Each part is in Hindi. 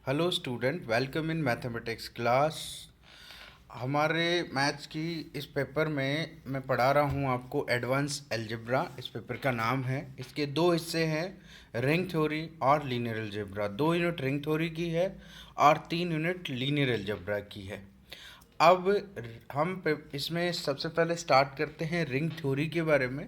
Hello student, welcome in mathematics class. हमारे मैथ्स की इस पेपर में मैं पढ़ा रहा हूँ आपको एडवांस अलजेब्रा। इस पेपर का नाम है। इसके दो हिस्से हैं, रिंग थ्योरी और linear algebra. 2 unit ring theory की है और 3 यूनिट लीनियर अलजेब्रा की है। अब इसमें सबसे पहले स्टार्ट करते हैं रिंग थ्योरी के बारे में।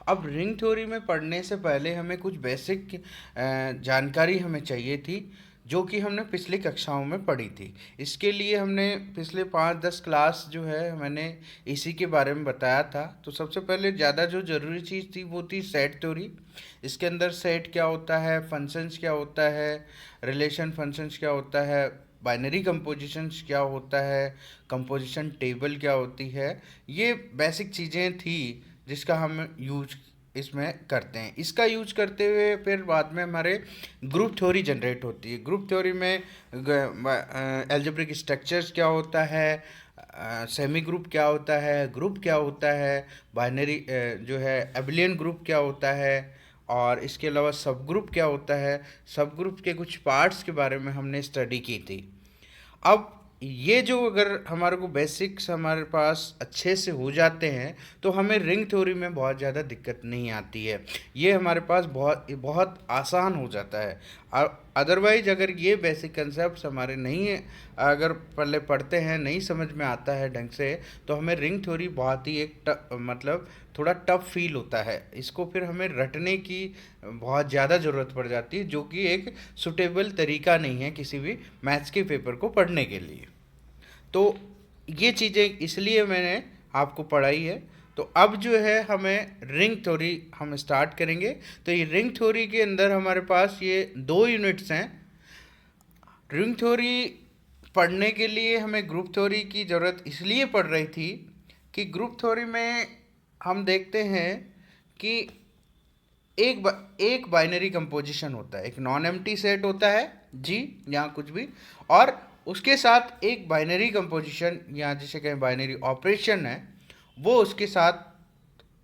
अब रिंग थ्योरी में पढ़ने से पहले हमें कुछ बेसिक जानकारी हमें चाहिए थी, जो कि हमने पिछली कक्षाओं में पढ़ी थी। इसके लिए हमने पिछले 5-10 क्लास जो है मैंने इसी के बारे में बताया था। तो सबसे पहले ज़्यादा जो ज़रूरी चीज़ थी वो थी सेट थ्योरी। इसके अंदर सेट क्या होता है, फंक्शंस क्या होता है, रिलेशन फंक्शंस क्या होता है, बाइनरी कंपोजिशंस क्या होता है, कंपोजिशन टेबल क्या होती है। ये बेसिक चीज़ें थी जिसका हम यूज इसमें करते हैं। इसका यूज करते हुए फिर बाद में हमारे ग्रुप थ्योरी जनरेट होती है। ग्रुप थ्योरी में एल्जेब्रिक स्ट्रक्चर्स क्या होता है, सेमी ग्रुप क्या होता है, ग्रुप क्या होता है, बाइनरी जो है एबिलियन ग्रुप क्या होता है, और इसके अलावा सब ग्रुप क्या होता है। सब ग्रुप के कुछ पार्ट्स के बारे में हमने स्टडी की थी। अब ये जो अगर हमारे को बेसिक्स हमारे पास अच्छे से हो जाते हैं तो हमें रिंग थ्योरी में बहुत ज़्यादा दिक्कत नहीं आती है। ये हमारे पास बहुत बहुत आसान हो जाता है। अदरवाइज अगर ये बेसिक कंसेप्ट हमारे नहीं है, अगर पहले पढ़ते हैं नहीं समझ में आता है ढंग से, तो हमें रिंग थ्योरी बहुत ही मतलब थोड़ा टफ फील होता है। इसको फिर हमें रटने की बहुत ज़्यादा ज़रूरत पड़ जाती है, जो कि एक सुटेबल तरीका नहीं है किसी भी मैथ्स के पेपर को पढ़ने के लिए। तो ये चीज़ें इसलिए मैंने आपको पढ़ाई है। तो अब जो है हमें रिंग थ्योरी हम स्टार्ट करेंगे। तो ये रिंग थ्योरी के अंदर हमारे पास ये 2 यूनिट्स हैं। रिंग थ्योरी पढ़ने के लिए हमें ग्रुप थ्योरी की ज़रूरत इसलिए पड़ रही थी कि ग्रुप थ्योरी में हम देखते हैं कि एक बाइनरी कंपोजिशन होता है, एक नॉन एम्प्टी सेट होता है जी, यहाँ कुछ भी, और उसके साथ एक बाइनरी कंपोजिशन या जिसे कहें बाइनरी ऑपरेशन है, वो उसके साथ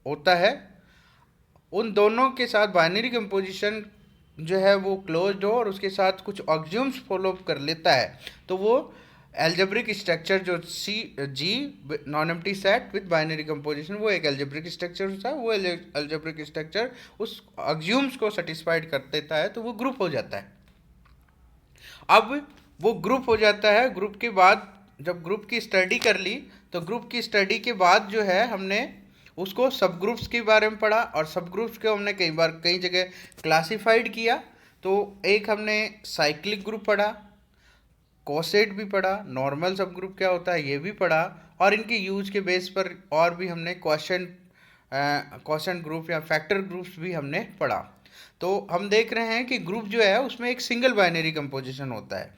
होता है। उन दोनों के साथ बाइनरी कंपोजिशन जो है वो क्लोज्ड हो और उसके साथ कुछ ऑक्सियम्स फॉलो कर लेता है, तो वो एल्जेब्रिक स्ट्रक्चर जो C G non empty set with binary composition, वो एक एल्जेब्रिक स्ट्रक्चर होता है। वो एल्जेब्रिक स्ट्रक्चर उस ऑक्सियम्स को सेटिस्फाइड कर देता है, तो वो ग्रुप हो जाता है। अब वो ग्रुप हो जाता है। ग्रुप के बाद जब ग्रुप की स्टडी कर ली, तो ग्रुप की स्टडी के बाद जो है हमने उसको सब ग्रुप्स के बारे में पढ़ा, और सब ग्रुप्स को हमने कई बार कई जगह क्लासिफाइड किया। तो एक हमने साइक्लिक ग्रुप पढ़ा, कोसेट भी पढ़ा, नॉर्मल सब ग्रुप क्या होता है ये भी पढ़ा, और इनके यूज के बेस पर और भी हमने क्वेश्चन ग्रुप या फैक्टर ग्रुप्स भी हमने पढ़ा। तो हम देख रहे हैं कि ग्रुप जो है उसमें एक सिंगल बाइनरी कंपोजिशन होता है।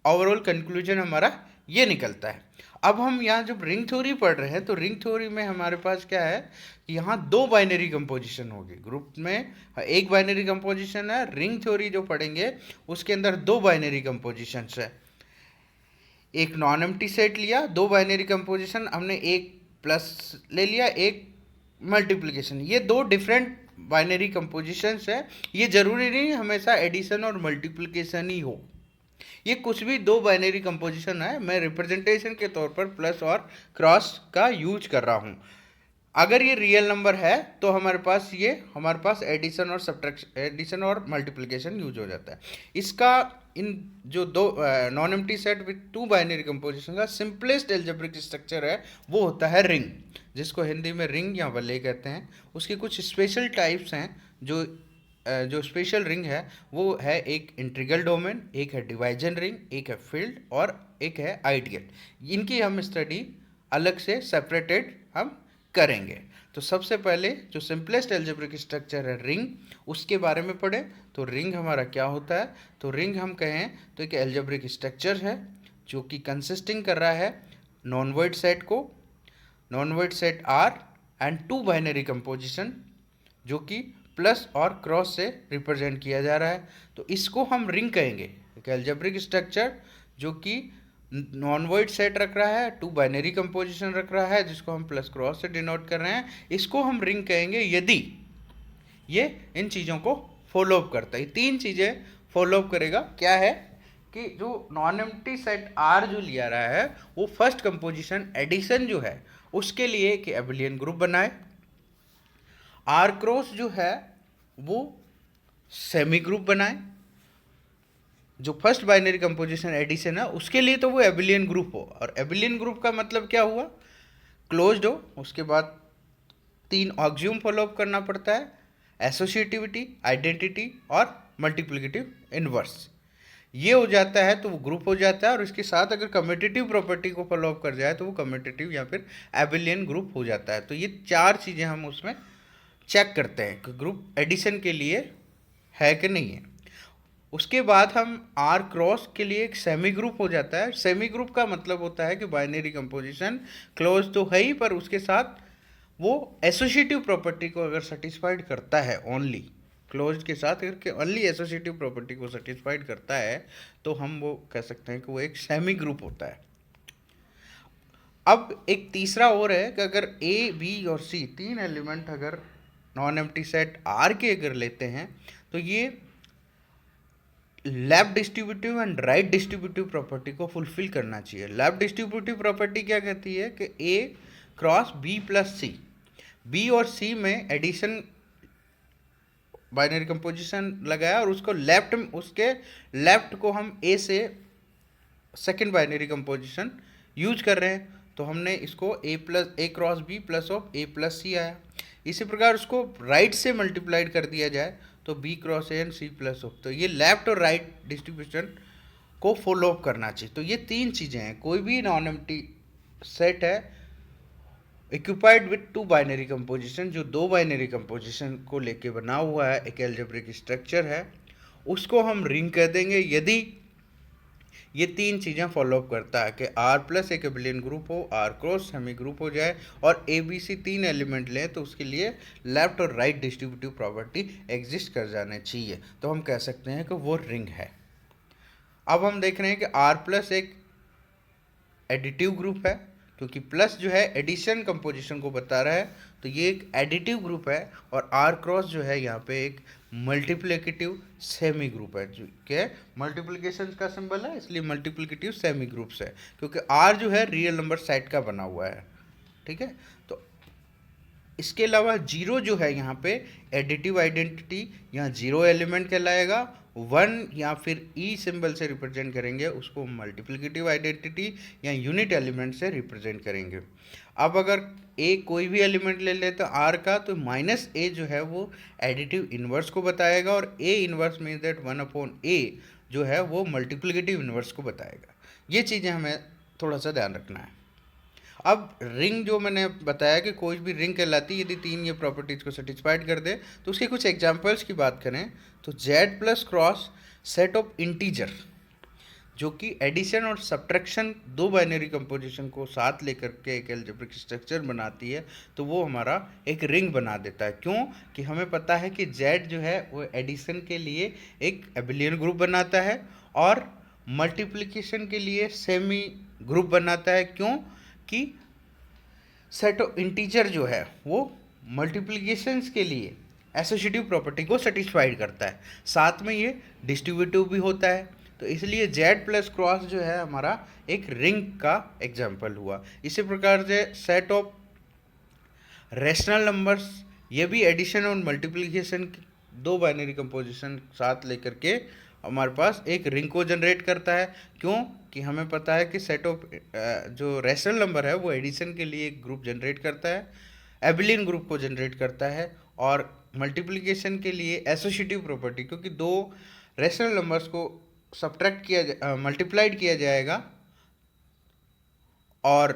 ओवरऑल कंक्लूजन हमारा ये निकलता है। अब हम यहाँ जब रिंग थ्योरी पढ़ रहे हैं, तो रिंग थ्योरी में हमारे पास क्या है कि यहाँ 2 बाइनरी कंपोजिशन होगी। ग्रुप में एक बाइनरी कंपोजिशन है, रिंग थ्योरी जो पढ़ेंगे उसके अंदर 2 बाइनरी कंपोजिशन है। एक नॉन एम्प्टी सेट लिया, 2 बाइनरी कंपोजिशन हमने, एक प्लस ले लिया, एक मल्टीप्लिकेशन। ये 2 डिफरेंट बाइनरी कंपोजिशंस है। ये जरूरी नहीं हमेशा एडिशन और मल्टीप्लिकेशन ही हो, ये कुछ भी 2 बाइनरी कंपोजिशन है। मैं रिप्रेजेंटेशन के तौर पर प्लस और क्रॉस का यूज कर रहा हूँ। अगर ये रियल नंबर है तो हमारे पास एडिशन और सब्ट्रैक्शन, एडिशन और मल्टीप्लिकेशन यूज हो जाता है। इसका इन जो दो non empty set with 2 binary composition का सिंपलेस्ट एल्जेब्रिक स्ट्रक्चर है वो होता है रिंग, जिसको हिंदी में रिंग या वलय कहते हैं। उसके कुछ स्पेशल टाइप्स हैं। जो स्पेशल रिंग है वो है एक इंटीग्रल डोमेन, एक है डिवाइजन रिंग, एक है फील्ड, और एक है आइडियल। इनकी हम स्टडी अलग से सेपरेटेड हम करेंगे। तो सबसे पहले जो सिंपलेस्ट एल्जेब्रिक स्ट्रक्चर है रिंग, उसके बारे में पढ़ें। तो रिंग हमारा क्या होता है, तो रिंग हम कहें तो एक एल्जेब्रिक स्ट्रक्चर है जो कि कंसिस्टिंग कर रहा है नॉन वॉइड सेट को, non void set R and 2 binary composition, जो कि प्लस और क्रॉस से रिप्रेजेंट किया जा रहा है। तो इसको हम रिंग कहेंगे। एक एल्जेब्रिक स्ट्रक्चर जो कि नॉन वॉइड सेट रख रहा है, 2 बाइनरी कंपोजिशन रख रहा है, जिसको हम प्लस क्रॉस से डिनोट कर रहे हैं, इसको हम रिंग कहेंगे यदि ये इन चीज़ों को फॉलोअप करता है। 3 चीज़ें फॉलोअप करेगा। क्या है कि जो नॉन एम्प्टी सेट आर जो लिया रहा है वो फर्स्ट कंपोजिशन एडिशन जो है उसके लिए एक एबेलियन ग्रुप बनाए। आर क्रॉस जो है वो सेमी ग्रुप बनाए। जो फर्स्ट बाइनरी कंपोजिशन एडिशन है उसके लिए तो वो एबेलियन ग्रुप हो, और एबेलियन ग्रुप का मतलब क्या हुआ, क्लोज्ड हो। उसके बाद 3 ऑक्सियम फॉलोअप करना पड़ता है, एसोसिएटिविटी, आइडेंटिटी और मल्टीप्लिकेटिव इनवर्स। ये हो जाता है तो वो ग्रुप हो जाता है, और इसके साथ अगर कम्यूटेटिव प्रॉपर्टी को फॉलोअप कर जाए तो वो कम्यूटेटिव या फिर एबेलियन ग्रुप हो जाता है। तो ये 4 चीज़ें हम उसमें चेक करते हैं कि ग्रुप एडिशन के लिए है कि नहीं है। उसके बाद हम आर क्रॉस के लिए एक सेमी ग्रुप हो जाता है। सेमी ग्रुप का मतलब होता है कि बाइनरी कंपोजिशन क्लोज तो है ही, पर उसके साथ वो एसोसिएटिव प्रॉपर्टी को अगर सेटिस्फाइड करता है, ओनली क्लोज के साथ अगर ओनली एसोसिएटिव प्रॉपर्टी को सेटिस्फाइड करता है तो हम वो कह सकते हैं कि वो एक सेमी ग्रुप होता है। अब एक तीसरा और है कि अगर ए, बी और सी 3 एलिमेंट अगर नॉन एम्प्टी सेट आर के अगर लेते हैं तो ये left distributive and right distributive property को फुलफिल करना चाहिए। लेफ्ट डिस्ट्रीब्यूटिव प्रॉपर्टी क्या कहती है कि ए क्रॉस बी प्लस सी, बी और सी में एडिशन बाइनरी कंपोजिशन लगाया और उसको उसके लेफ्ट को हम ए से सेकेंड बाइनरी कंपोजिशन यूज कर रहे हैं, तो हमने इसको A cross B plus of A plus C आया। इसी प्रकार उसको राइट से मल्टीप्लाइड कर दिया जाए तो B cross A and C plus of, तो ये लेफ्ट और राइट डिस्ट्रीब्यूशन को फॉलो अप करना चाहिए। तो ये 3 चीज़ें हैं। कोई भी नॉन एम्प्टी सेट है इक्विपाइड विथ 2 बाइनरी कंपोजिशन, जो 2 बाइनरी कंपोजिशन को लेके बना हुआ है, एक एल्जेब्रिक स्ट्रक्चर है, उसको हम रिंग कह देंगे यदि ये 3 चीज़ें फॉलोअप करता है कि आर प्लस एक एबेलियन ग्रुप हो, आर क्रॉस सेमी ग्रुप हो जाए और ए बी सी 3 एलिमेंट लें, तो उसके लिए लेफ्ट और राइट डिस्ट्रीब्यूटिव प्रॉपर्टी एग्जिस्ट कर जाने चाहिए, तो हम कह सकते हैं कि वो रिंग है। अब हम देख रहे हैं कि आर प्लस एक एडिटिव ग्रुप है, क्योंकि प्लस जो है एडिशन कंपोजिशन को बता रहा है, तो ये एक एडिटिव ग्रुप है। और आर क्रॉस जो है यहाँ पे एक मल्टीप्लिकेटिव सेमी ग्रुप है, जो कि मल्टीप्लिकेशन का सिंबल है, इसलिए मल्टीप्लिकेटिव सेमी ग्रुप्स है, क्योंकि आर जो है रियल नंबर सेट का बना हुआ है। ठीक है, तो इसके अलावा जीरो जो है यहाँ पे एडिटिव आइडेंटिटी, यहाँ जीरो एलिमेंट कहलाएगा। 1 या फिर ई सिंबल से रिप्रेजेंट करेंगे उसको मल्टीप्लिकेटिव आइडेंटिटी या यूनिट एलिमेंट से रिप्रेजेंट करेंगे। अब अगर ए कोई भी एलिमेंट ले ले तो आर का, तो माइनस ए जो है वो एडिटिव इन्वर्स को बताएगा, और A inverse means that 1/a जो है वो मल्टीप्लिकेटिव इन्वर्स को बताएगा। ये चीज़ें हमें थोड़ा सा ध्यान रखना है। अब रिंग जो मैंने बताया कि कोई भी रिंग कहलाती है यदि 3 ये प्रॉपर्टीज़ को सेटिस्फाइड कर दे, तो उसके कुछ एग्जांपल्स की बात करें तो Z plus cross set of integer, जो कि एडिशन और सब्ट्रैक्शन 2 बाइनरी कंपोजिशन को साथ लेकर के एक एल्जेब्रिक स्ट्रक्चर बनाती है, तो वो हमारा एक रिंग बना देता है। क्यों कि हमें पता है कि जेड जो है वो एडिशन के लिए एक एबेलियन ग्रुप बनाता है और मल्टीप्लिकेशन के लिए सेमी ग्रुप बनाता है। क्यों कि सेट ऑफ इंटीजर जो है वो मल्टीप्लिकेशंस के लिए एसोसिएटिव प्रॉपर्टी को सेटिस्फाइड करता है, साथ में ये डिस्ट्रीब्यूटिव भी होता है, तो इसलिए जेड प्लस क्रॉस जो है हमारा एक रिंग का एग्जाम्पल हुआ। इसी प्रकार से सेट ऑफ रैशनल नंबर्स, ये भी एडिशन और मल्टीप्लिकेशन 2 बाइनरी कंपोजिशन साथ लेकर के हमारे पास एक रिंग को जनरेट करता है। क्यों कि हमें पता है कि सेट ऑफ जो रैशनल नंबर है वो एडिशन के लिए एक ग्रुप जनरेट करता है, एबेलियन ग्रुप को जनरेट करता है, और मल्टीप्लिकेशन के लिए एसोसिएटिव प्रॉपर्टी, क्योंकि 2 रैशनल नंबर्स को मल्टीप्लाइड किया जाएगा और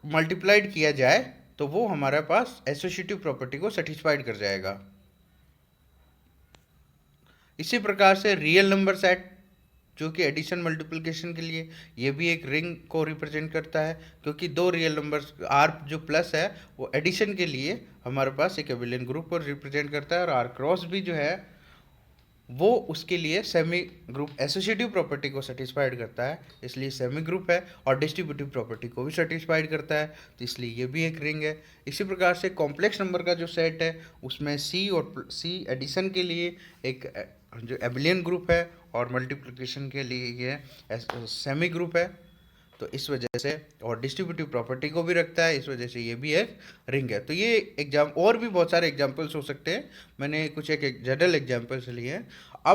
मल्टीप्लाइड किया जाए तो वो हमारे पास एसोसिएटिव प्रॉपर्टी को सेटिस्फाइड कर जाएगा। इसी प्रकार से रियल नंबर सेट जो कि एडिशन मल्टीप्लिकेशन के लिए ये भी एक रिंग को रिप्रेजेंट करता है, क्योंकि 2 रियल नंबर्स आर जो प्लस है वो एडिशन के लिए हमारे पास एक एबेलियन ग्रुप को रिप्रेजेंट करता है, और आर क्रॉस भी जो है वो उसके लिए सेमी ग्रुप एसोसिएटिव प्रॉपर्टी को सेटिस्फाइड करता है, इसलिए सेमी ग्रुप है, और डिस्ट्रीब्यूटिव प्रॉपर्टी को भी सेटिस्फाइड करता है, तो इसलिए ये भी एक रिंग है। इसी प्रकार से कॉम्प्लेक्स नंबर का जो सेट है उसमें सी और सी एडिशन के लिए एक जो एबेलियन ग्रुप है और मल्टीप्लिकेशन के लिए ये सेमी ग्रुप है, तो इस वजह से, और डिस्ट्रीब्यूटिव प्रॉपर्टी को भी रखता है, इस वजह से ये भी एक रिंग है। तो ये एग्जाम और भी बहुत सारे एग्जाम्पल्स हो सकते हैं, मैंने कुछ एक जनरल एग्जाम्पल्स लिए हैं। अब